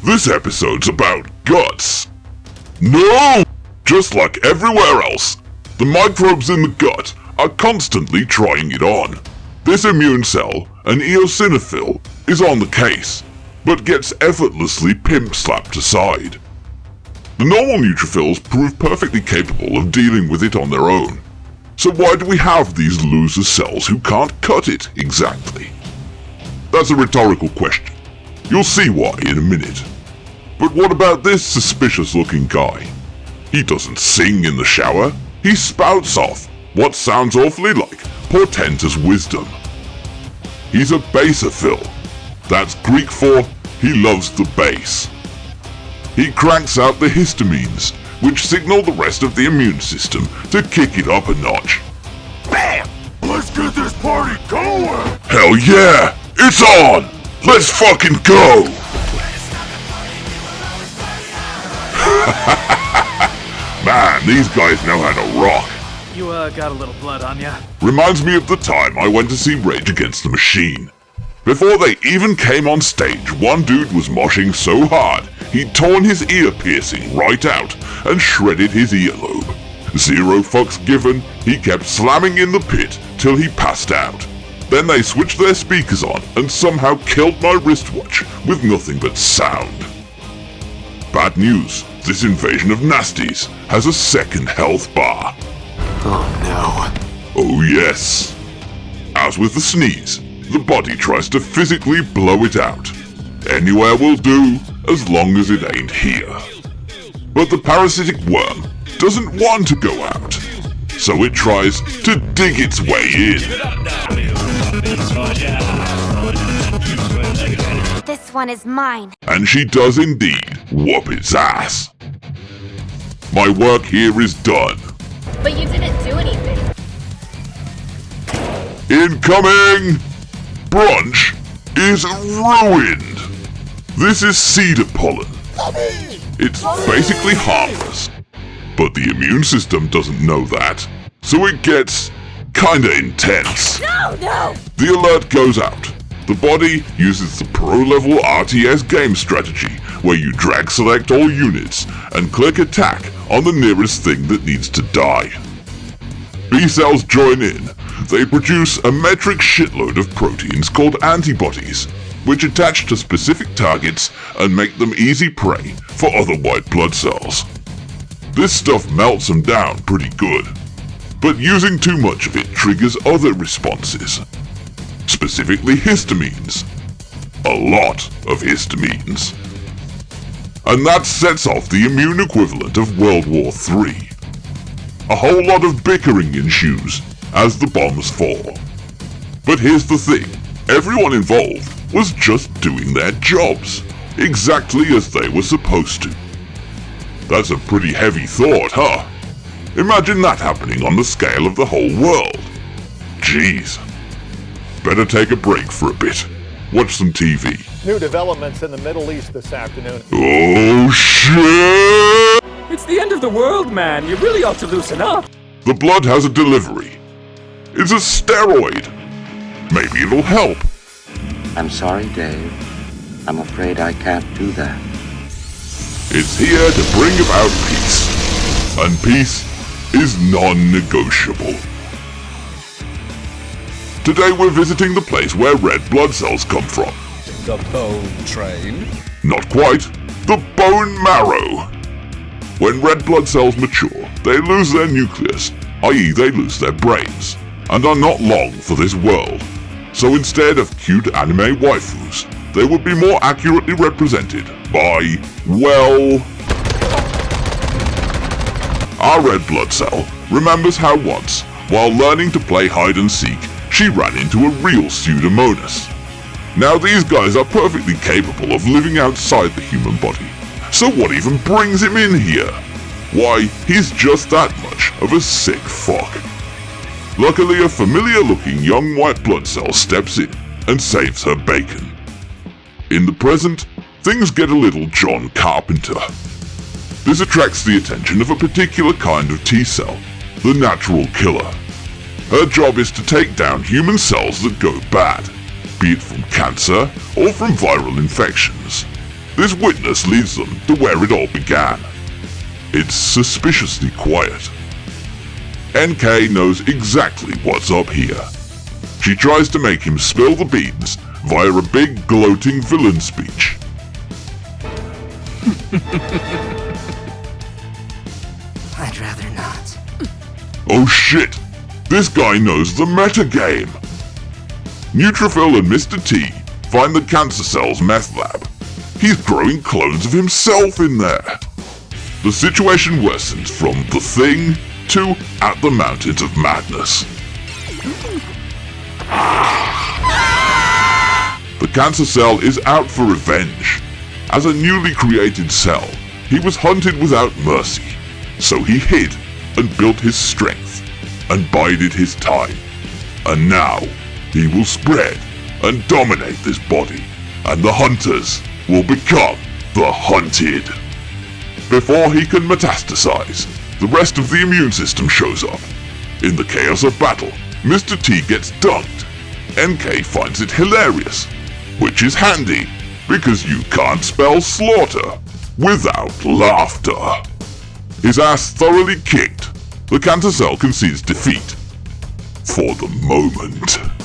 This episode's about guts. No! Just like everywhere else, the microbes in the gut are constantly trying it on. This immune cell, an eosinophil, is on the case, but gets effortlessly pimp-slapped aside. The normal neutrophils prove perfectly capable of dealing with it on their own. So why do we have these loser cells who can't cut it exactly? That's a rhetorical question. You'll see why in a minute. But what about this suspicious-looking guy? He doesn't sing in the shower. He spouts off what sounds awfully like portentous wisdom. He's a basophil. That's Greek for he loves the bass. He cranks out the histamines, which signal the rest of the immune system to kick it up a notch. Bam! Let's get this party going! Hell yeah! It's on! Let's fucking go! Man, these guys know how to rock. You, got a little blood on ya? Reminds me of the time I went to see Rage Against the Machine. Before they even came on stage, one dude was moshing so hard, he'd torn his ear piercing right out and shredded his earlobe. Zero fucks given, he kept slamming in the pit till he passed out. Then they switched their speakers on and somehow killed my wristwatch with nothing but sound. Bad news, this invasion of nasties has a second health bar. Oh no. Oh yes. As with the sneeze, the body tries to physically blow it out. Anywhere will do, as long as it ain't here. But the parasitic worm doesn't want to go out, so it tries to dig its way in. This one is mine. And she does indeed whoop its ass. My work here is done. But you didn't do anything. Incoming! Brunch is ruined! This is cedar pollen. It's basically harmless, but the immune system doesn't know that, so it gets kinda intense. No! The alert goes out. The body uses the pro-level RTS game strategy, where you drag select all units and click attack on the nearest thing that needs to die. B cells join in. They produce a metric shitload of proteins called antibodies, which attach to specific targets and make them easy prey for other white blood cells. This stuff melts them down pretty good, but using too much of it triggers other responses, specifically histamines. A lot of histamines. And that sets off the immune equivalent of World War III. A whole lot of bickering ensues as the bombs fall. But here's the thing, everyone involved was just doing their jobs, exactly as they were supposed to. That's a pretty heavy thought, huh? Imagine that happening on the scale of the whole world. Jeez. Better take a break for a bit. Watch some TV. New developments in the Middle East this afternoon. Oh shit! It's the end of the world, man. You really ought to loosen up. The blood has a delivery. It's a steroid. Maybe it'll help. I'm sorry, Dave. I'm afraid I can't do that. It's here to bring about peace. And peace is non-negotiable. Today we're visiting the place where red blood cells come from. The bone train? Not quite. The bone marrow. When red blood cells mature, they lose their nucleus, i.e. they lose their brains, and are not long for this world. So instead of cute anime waifus, they would be more accurately represented by, well... Our red blood cell remembers how once, while learning to play hide and seek, she ran into a real Pseudomonas. Now these guys are perfectly capable of living outside the human body, so what even brings him in here? Why, he's just that much of a sick fuck. Luckily, a familiar-looking young white blood cell steps in and saves her bacon. In the present, things get a little John Carpenter. This attracts the attention of a particular kind of T-cell, the natural killer. Her job is to take down human cells that go bad, be it from cancer or from viral infections. This witness leads them to where it all began. It's suspiciously quiet. NK knows exactly what's up here. She tries to make him spill the beans via a big gloating villain speech. I'd rather not. Oh shit! This guy knows the metagame! Neutrophil and Mr. T find the cancer cell's meth lab. He's growing clones of himself in there. The situation worsens from the Thing to At the Mountains of Madness. The cancer cell is out for revenge. As a newly created cell, he was hunted without mercy, so he hid and built his strength and bided his time. And now, he will spread and dominate this body, and the hunters will become the hunted. Before he can metastasize, the rest of the immune system shows up. In the chaos of battle, Mr. T gets dunked. NK finds it hilarious, which is handy, because you can't spell slaughter without laughter. His ass thoroughly kicked, the cancer cell concedes defeat. For the moment.